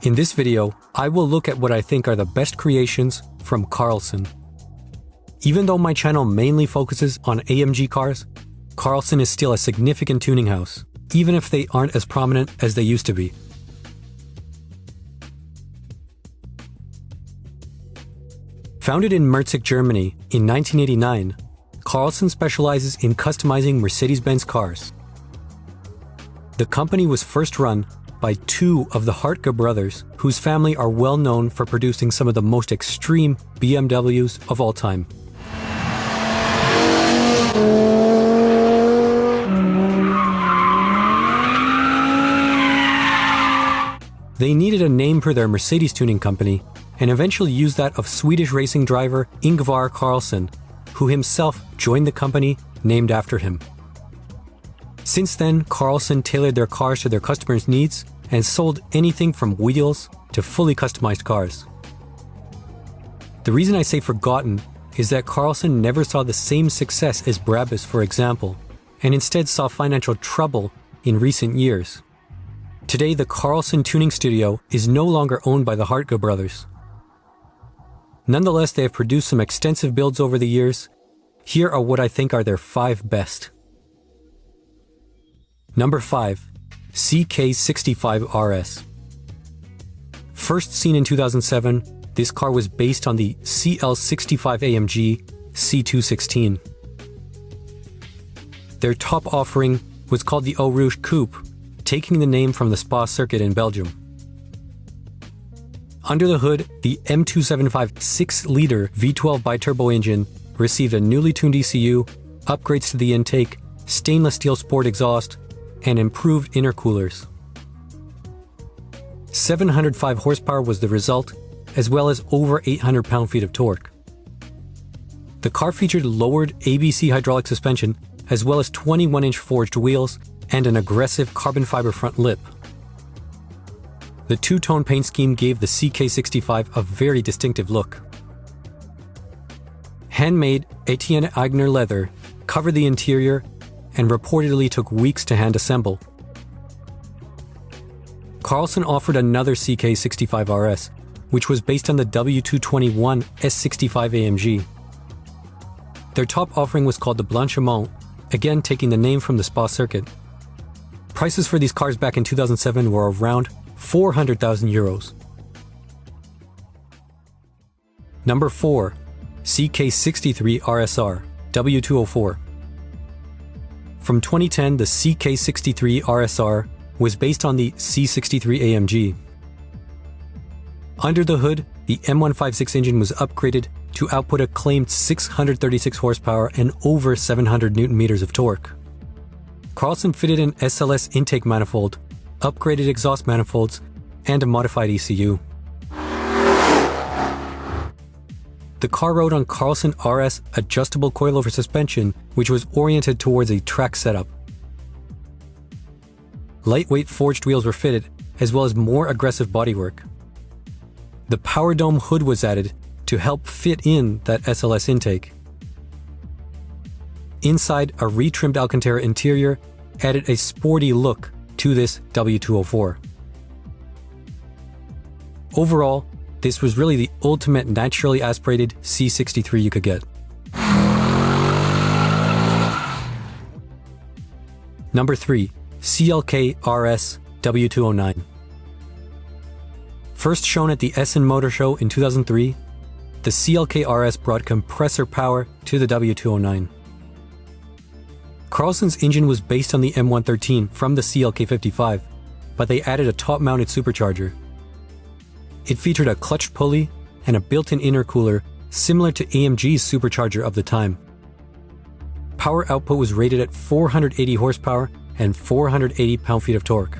In this video, I will look at what I think are the best creations from Carlsson. Even though my channel mainly focuses on AMG cars, Carlsson is still a significant tuning house, even if they aren't as prominent as they used to be. Founded in Merzig, Germany in 1989, Carlsson specializes in customizing Mercedes-Benz cars. The company was first run by two of the Hartke brothers, whose family are well known for producing some of the most extreme BMWs of all time. They needed a name for their Mercedes tuning company and eventually used that of Swedish racing driver Ingvar Carlsson, who himself joined the company named after him. Since then, Carlsson tailored their cars to their customers' needs and sold anything from wheels to fully customized cars. The reason I say forgotten is that Carlsson never saw the same success as Brabus, for example, and instead saw financial trouble in recent years. Today, the Carlsson tuning studio is no longer owned by the Hartke brothers. Nonetheless, they have produced some extensive builds over the years. Here are what I think are their 5 best. Number 5. CK65 RS. First seen in 2007, this car was based on the CL65 AMG C216. Their top offering was called the Eau Rouge Coupe, taking the name from the Spa circuit in Belgium. Under the hood, the M275 6-liter V12 biturbo engine received a newly tuned ECU, upgrades to the intake, stainless steel sport exhaust, and improved intercoolers. 705 horsepower was the result, as well as over 800 pound-feet of torque. The car featured lowered ABC hydraulic suspension, as well as 21-inch forged wheels and an aggressive carbon fiber front lip. The two-tone paint scheme gave the CK65 a very distinctive look. Handmade Etienne Agner leather covered the interior and reportedly took weeks to hand assemble. Carlsson offered another CK65 RS, which was based on the W221 S65 AMG. Their top offering was called the Blanchiment, again taking the name from the Spa circuit. Prices for these cars back in 2007 were around 400,000 euros. Number 4. CK63 RSR W204. From 2010, the CK63 RSR was based on the C63 AMG. Under the hood, the M156 engine was upgraded to output a claimed 636 horsepower and over 700 Nm of torque. Carlsson fitted an SLS intake manifold, upgraded exhaust manifolds, and a modified ECU. The car rode on Carlsson RS adjustable coilover suspension, which was oriented towards a track setup. Lightweight forged wheels were fitted, as well as more aggressive bodywork. The power dome hood was added to help fit in that SLS intake. Inside, a retrimmed Alcantara interior added a sporty look to this W204. Overall, this was really the ultimate naturally aspirated C63 you could get. Number 3. CLK RS W209. First shown at the Essen Motor Show in 2003, the CLK RS brought compressor power to the W209. Carlsson's engine was based on the M113 from the CLK55, but they added a top-mounted supercharger. It featured a clutch pulley and a built-in intercooler similar to AMG's supercharger of the time. Power output was rated at 480 horsepower and 480 pound-feet of torque.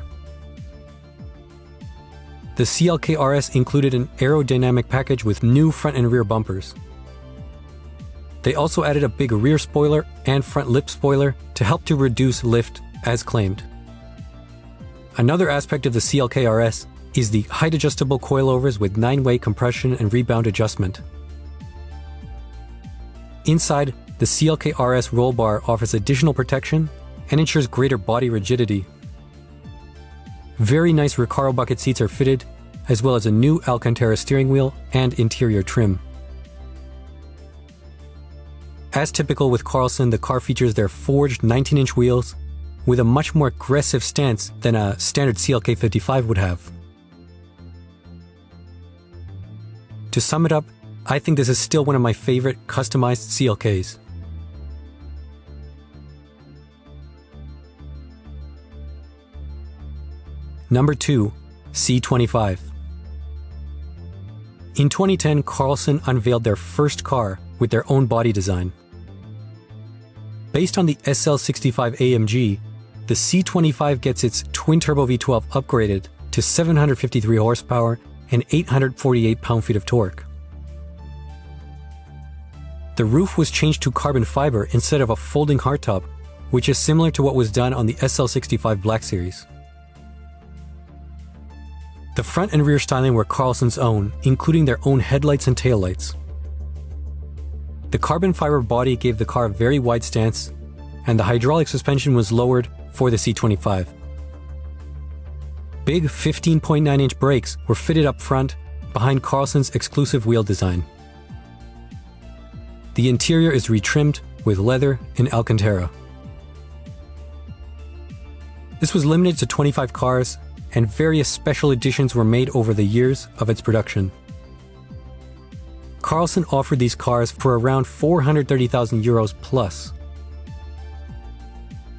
The CLK RS included an aerodynamic package with new front and rear bumpers. They also added a big rear spoiler and front lip spoiler to help to reduce lift, as claimed. Another aspect of the CLK RS is the height-adjustable coilovers with 9-way compression and rebound adjustment. Inside, the CLK RS roll bar offers additional protection and ensures greater body rigidity. Very nice Recaro bucket seats are fitted, as well as a new Alcantara steering wheel and interior trim. As typical with Carlsson, the car features their forged 19-inch wheels with a much more aggressive stance than a standard CK65 would have. To sum it up, I think this is still one of my favorite customized CLKs. Number 2. C25. In 2010, Carlsson unveiled their first car with their own body design. Based on the SL65 AMG, the C25 gets its twin-turbo V12 upgraded to 753 horsepower and 848 pound-feet of torque. The roof was changed to carbon fiber instead of a folding hardtop, which is similar to what was done on the SL65 Black Series. The front and rear styling were Carlsson's own, including their own headlights and taillights. The carbon fiber body gave the car a very wide stance, and the hydraulic suspension was lowered for the C25. Big 15.9-inch brakes were fitted up front behind Carlsson's exclusive wheel design. The interior is retrimmed with leather and Alcantara. This was limited to 25 cars, and various special editions were made over the years of its production. Carlsson offered these cars for around 430,000 euros plus.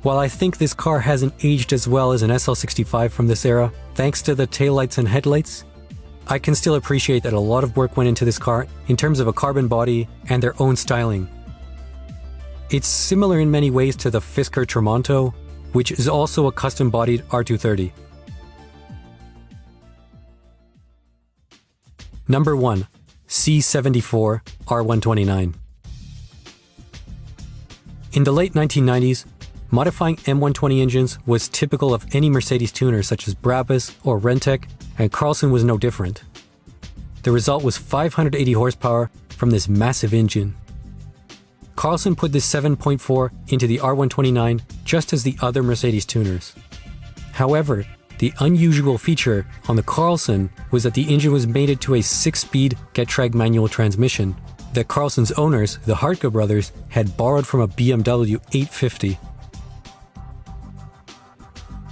While I think this car hasn't aged as well as an SL65 from this era, thanks to the taillights and headlights, I can still appreciate that a lot of work went into this car in terms of a carbon body and their own styling. It's similar in many ways to the Fisker Tremonto, which is also a custom-bodied R230. Number 1. C74 R129. In the late 1990s, modifying M120 engines was typical of any Mercedes tuner such as Brabus or Rentek, and Carlsson was no different. The result was 580 horsepower from this massive engine. Carlsson put this 7.4 into the R129 just as the other Mercedes tuners. However, the unusual feature on the Carlsson was that the engine was mated to a 6-speed Getrag manual transmission that Carlsson's owners, the Hartke brothers, had borrowed from a BMW 850.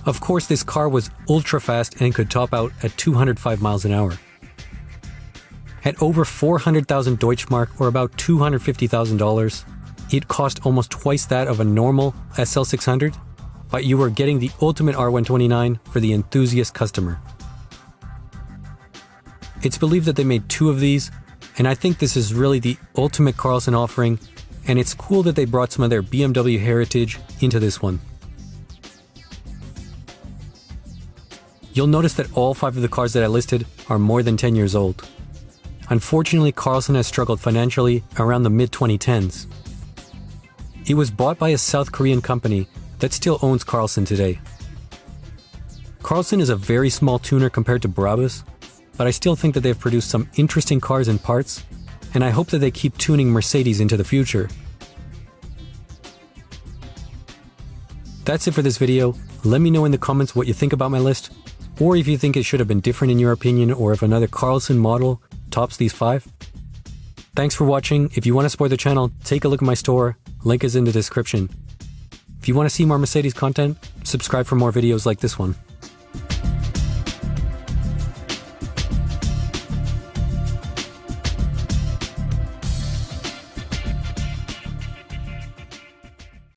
Of course, this car was ultra-fast and could top out at 205 miles an hour. At over 400,000 Deutschmark, or about $250,000, it cost almost twice that of a normal SL600, but you were getting the ultimate R129 for the enthusiast customer. It's believed that they made 2 of these, and I think this is really the ultimate Carlsson offering, and it's cool that they brought some of their BMW heritage into this one. You'll notice that all 5 of the cars that I listed are more than 10 years old. Unfortunately, Carlsson has struggled financially around the mid-2010s. It was bought by a South Korean company that still owns Carlsson today. Carlsson is a very small tuner compared to Brabus, but I still think that they've produced some interesting cars and parts, and I hope that they keep tuning Mercedes into the future. That's it for this video. Let me know in the comments what you think about my list, or if you think it should have been different in your opinion, or if another Carlsson model tops these 5. Thanks for watching. If you want to support the channel, take a look at my store. Link is in the description. If you want to see more Mercedes content, subscribe for more videos like this one.